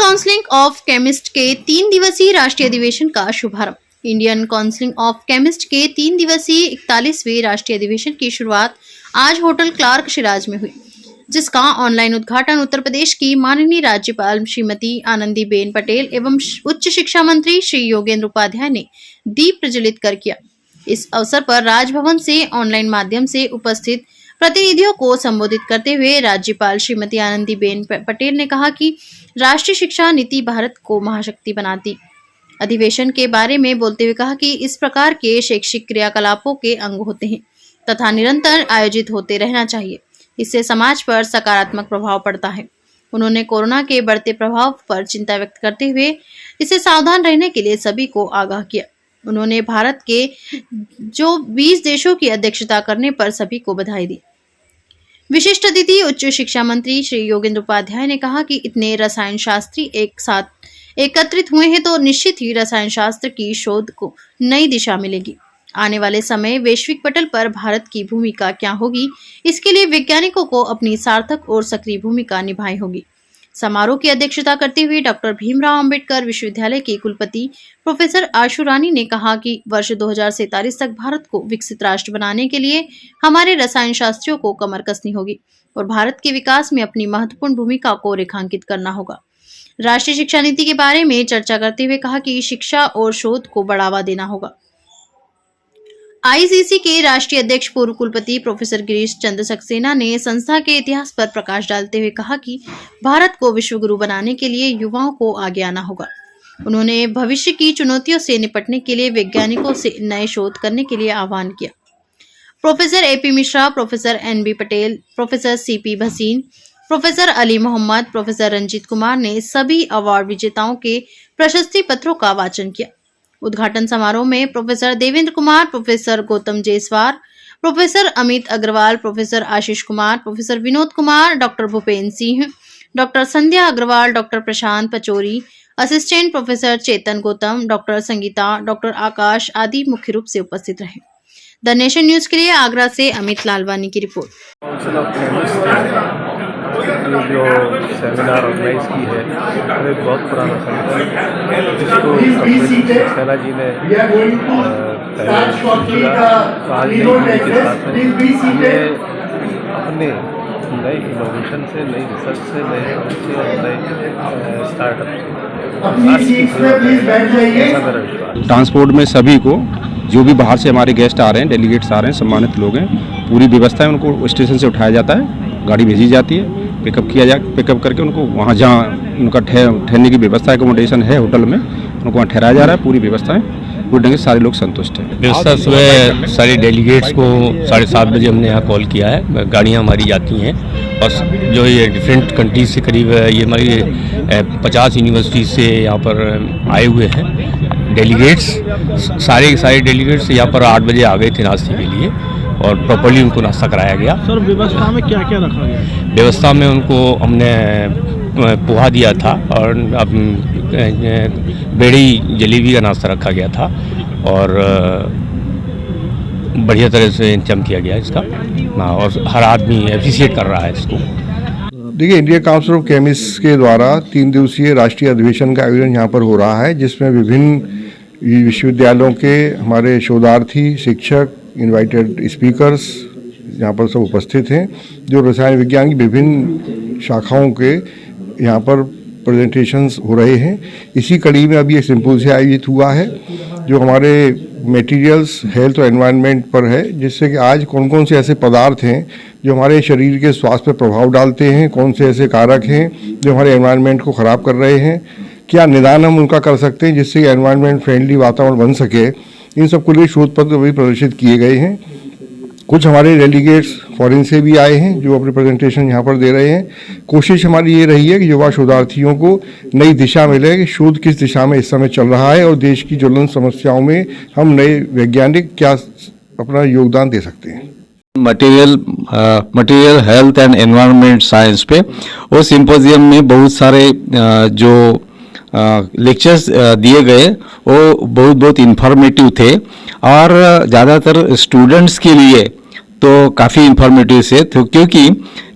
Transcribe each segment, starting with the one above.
Council of chemist के 3 दिवसीय राष्ट्रीय अधिवेशन का शुभारंभ। इंडियन काउंसिल ऑफ केमिस्ट के 3 दिवसीय 41वें राष्ट्रीय अधिवेशन की शुरुआत आज होटल क्लार्क शिराज में हुई, जिसका ऑनलाइन उद्घाटन उत्तर प्रदेश की माननीय राज्यपाल श्रीमती आनंदीबेन पटेल एवं उच्च शिक्षा मंत्री श्री योगेंद्र उपाध्याय ने दीप प्रज्वलित कर किया। इस अवसर पर राजभवन से ऑनलाइन माध्यम से उपस्थित प्रतिनिधियों को संबोधित करते हुए राज्यपाल श्रीमती आनंदीबेन पटेल ने कहा कि राष्ट्रीय शिक्षा नीति भारत को महाशक्ति बनाती। अधिवेशन के बारे में बोलते हुए कहा कि इस प्रकार के शैक्षिक क्रियाकलापों के अंग होते हैं तथा निरंतर आयोजित होते रहना चाहिए। इससे समाज पर सकारात्मक प्रभाव पड़ता है। उन्होंने कोरोना के बढ़ते प्रभाव पर चिंता व्यक्त करते हुए इससे सावधान रहने के लिए सभी को आगाह किया। उन्होंने भारत के जो 20 देशों की अध्यक्षता करने पर सभी को बधाई दी। विशिष्ट अतिथि उच्च शिक्षा मंत्री श्री योगेंद्र उपाध्याय ने कहा कि इतने रसायन शास्त्री एक साथ एकत्रित हुए हैं तो निश्चित ही रसायन शास्त्र की शोध को नई दिशा मिलेगी। आने वाले समय वैश्विक पटल पर भारत की भूमिका क्या होगी, इसके लिए वैज्ञानिकों को अपनी सार्थक और सक्रिय भूमिका निभानी होगी। समारोह की अध्यक्षता करते हुए डॉक्टर भीमराव अंबेडकर विश्वविद्यालय के कुलपति प्रोफेसर आशु रानी ने कहा कि वर्ष 2047 तक भारत को विकसित राष्ट्र बनाने के लिए हमारे रसायन शास्त्रियों को कमर कसनी होगी और भारत के विकास में अपनी महत्वपूर्ण भूमिका को रेखांकित करना होगा। राष्ट्रीय शिक्षा नीति के बारे में चर्चा करते हुए कहा कि शिक्षा और शोध को बढ़ावा देना होगा। आईसीसी के राष्ट्रीय अध्यक्ष पूर्व कुलपति प्रोफेसर गिरीश चंद्र सक्सेना ने संस्था के इतिहास पर प्रकाश डालते हुए कहा कि भारत को विश्व गुरु बनाने के लिए युवाओं को आगे आना होगा। उन्होंने भविष्य की चुनौतियों से निपटने के लिए वैज्ञानिकों से नए शोध करने के लिए आह्वान किया। Professor A P Mishra, professor N B Patel, professor C P Bhasin, professor Ali Mohammed, professor Ranjit Kumar ने सभी अवार्ड विजेताओं के प्रशस्ति पत्रों का वाचन किया। उद्घाटन समारोह में professor Devendra Kumar, professor Gautam Jaiswar, professor Amit Agarwal, professor Ashish Kumar, professor Vinod Kumar, doctor Bhupendra Singh, doctor Sandhya Agarwal, doctor Prashant Pachauri, assistant professor Chetan Gautam, doctor Sangeeta, doctor Akash आदि मुख्य रूप से उपस्थित रहे। द नेशन न्यूज के लिए आगरा से अमित लालवानी की रिपोर्ट। जो सेमिनार ऑर्गेनाइज की है वो एक बहुत पुराना सेमिनार है, जिसको सक्सेना जी ने अपने नए इनोवेशन से, नई रिसर्च से, नए स्टार्टअप से ट्रांसपोर्ट में सभी को जो भी बाहर से हमारे गेस्ट आ रहे हैं, डेलीगेट्स आ रहे हैं, सम्मानित लोग हैं, पूरी व्यवस्था है। उनको स्टेशन से उठाया जाता है, गाड़ी भेजी जाती है, पिकअप करके उनको वहाँ जहाँ उनका ठहरने की व्यवस्था एकोमोडेशन है होटल में, उनको वहाँ ठहराया जा रहा है। पूरी व्यवस्था है, पूरी ढंग से सारे लोग संतुष्ट हैं। व्यवस्था सुबह सारे डेलीगेट्स को 7:30 बजे हमने यहाँ कॉल किया है। गाड़ियाँ हमारी जाती हैं और जो ये डिफरेंट कंट्रीज से करीब ये हमारी 50 यूनिवर्सिटी से यहाँ पर आए हुए हैं डेलीगेट्स। सारे डेलीगेट्स यहाँ पर 8 बजे आ गए थे नाश्ते के लिए और प्रॉपर्ली उनको नाश्ता कराया गया। सर, व्यवस्था में क्या क्या रखा गया? व्यवस्था में उनको हमने पोहा दिया था और बेड़ी जलेबी का नाश्ता रखा गया था और बढ़िया तरह से इंतजाम किया गया इसका और हर आदमी एप्रिशिएट कर रहा है इसको। देखिए, इंडियन काउंसिल ऑफ केमिस्ट के द्वारा 3 दिवसीय राष्ट्रीय अधिवेशन का आयोजन यहाँ पर हो रहा है, जिसमें विभिन्न विश्वविद्यालयों के हमारे शोधार्थी, शिक्षक, इनवाइटेड स्पीकर्स यहाँ पर सब उपस्थित हैं, जो रसायन विज्ञान की विभिन्न शाखाओं के यहाँ पर प्रेजेंटेशंस हो रहे हैं। इसी कड़ी में अभी एक सिंपोजियम आयोजित हुआ है जो हमारे मटेरियल्स, हेल्थ और एनवायरनमेंट पर है, जिससे कि आज कौन कौन से ऐसे पदार्थ हैं जो हमारे शरीर के स्वास्थ्य पर प्रभाव डालते हैं, कौन से ऐसे कारक हैं जो हमारे एनवायरनमेंट को ख़राब कर रहे हैं, क्या निदान हम उनका कर सकते हैं जिससे एनवायरनमेंट फ्रेंडली वातावरण बन सके। इन सब के लिए शोध पत्र भी प्रदर्शित किए गए हैं। कुछ हमारे डेलीगेट्स फॉरेन से भी आए हैं जो अपने प्रेजेंटेशन यहाँ पर दे रहे हैं। कोशिश हमारी ये रही है कि युवा शोधार्थियों को नई दिशा मिले कि शोध किस दिशा में इस समय चल रहा है और देश की ज्वलंत समस्याओं में हम नए वैज्ञानिक क्या अपना योगदान दे सकते हैं। Material health and environment science पे वो सिंपोजियम में बहुत सारे जो लेक्चर्स दिए गए वो बहुत इंफॉर्मेटिव थे और ज़्यादातर स्टूडेंट्स के लिए तो काफ़ी इंफॉर्मेटिव से, तो क्योंकि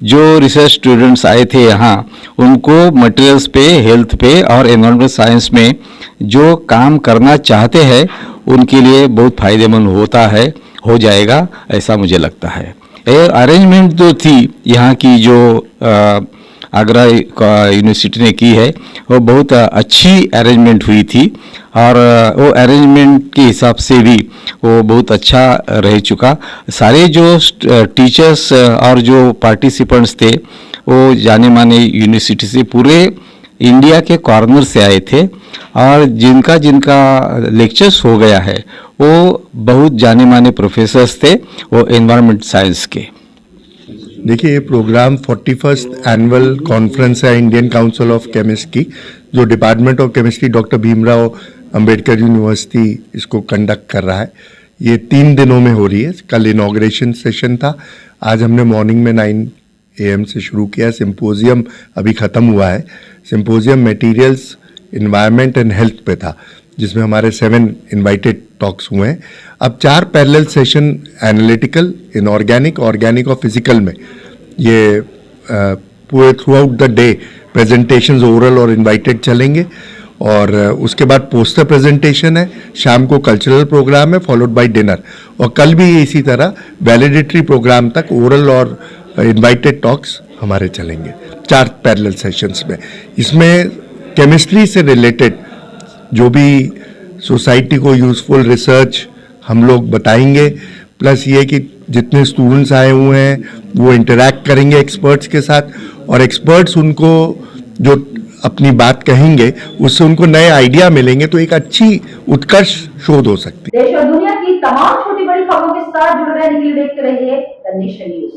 जो रिसर्च स्टूडेंट्स आए थे यहाँ, उनको मटेरियल्स पे, हेल्थ पे और एनवायरमेंटल साइंस में जो काम करना चाहते हैं उनके लिए बहुत फायदेमंद होता है, हो जाएगा, ऐसा मुझे लगता है। ये अरेंजमेंट जो थी यहाँ की, जो आगरा यूनिवर्सिटी ने की है, वो बहुत अच्छी अरेंजमेंट हुई थी और वो अरेंजमेंट के हिसाब से भी वो बहुत अच्छा रह चुका। सारे जो टीचर्स और जो पार्टिसिपेंट्स थे वो जाने माने यूनिवर्सिटी से, पूरे इंडिया के कॉर्नर से आए थे और जिनका जिनका लेक्चर्स हो गया है वो बहुत जाने माने प्रोफेसर्स थे, वो एनवायरमेंट साइंस के। देखिए, ये प्रोग्राम 41st एनुअल कॉन्फ्रेंस है इंडियन काउंसिल ऑफ केमिस्ट की, जो department of chemistry doctor Bhimrao Ambedkar university इसको कंडक्ट कर रहा है। ये 3 दिनों में हो रही है। कल इनॉग्रेशन सेशन था, आज हमने मॉर्निंग में 9 AM से शुरू किया। सिंपोजियम अभी ख़त्म हुआ है। Symposium materials, environment and health पे था, जिसमें हमारे 7 इनवाइटेड टॉक्स हुए हैं। अब 4 parallel session analytical, inorganic, organic और फिजिकल में ये पूरे through out the day presentations oral और इनवाइटेड चलेंगे और उसके बाद पोस्टर प्रेजेंटेशन है, शाम को कल्चरल प्रोग्राम है फॉलोड बाय डिनर, और कल भी इसी तरह वैलिडेटरी प्रोग्राम तक ओरल और इनवाइटेड टॉक्स हमारे चलेंगे 4 पैरेलल सेशंस में। इसमें केमिस्ट्री से रिलेटेड जो भी सोसाइटी को यूज़फुल रिसर्च हम लोग बताएंगे, प्लस ये कि जितने स्टूडेंट्स आए हुए हैं वो इंटरैक्ट करेंगे एक्सपर्ट्स के साथ, और एक्सपर्ट्स उनको जो अपनी बात कहेंगे उससे उनको नए आइडिया मिलेंगे, तो एक अच्छी उत्कर्ष शोध हो सकती है। देश और दुनिया की तमाम छोटी बड़ी खबरों के साथ जुड़े रहने के लिए देखते रहिए द नेशन न्यूज।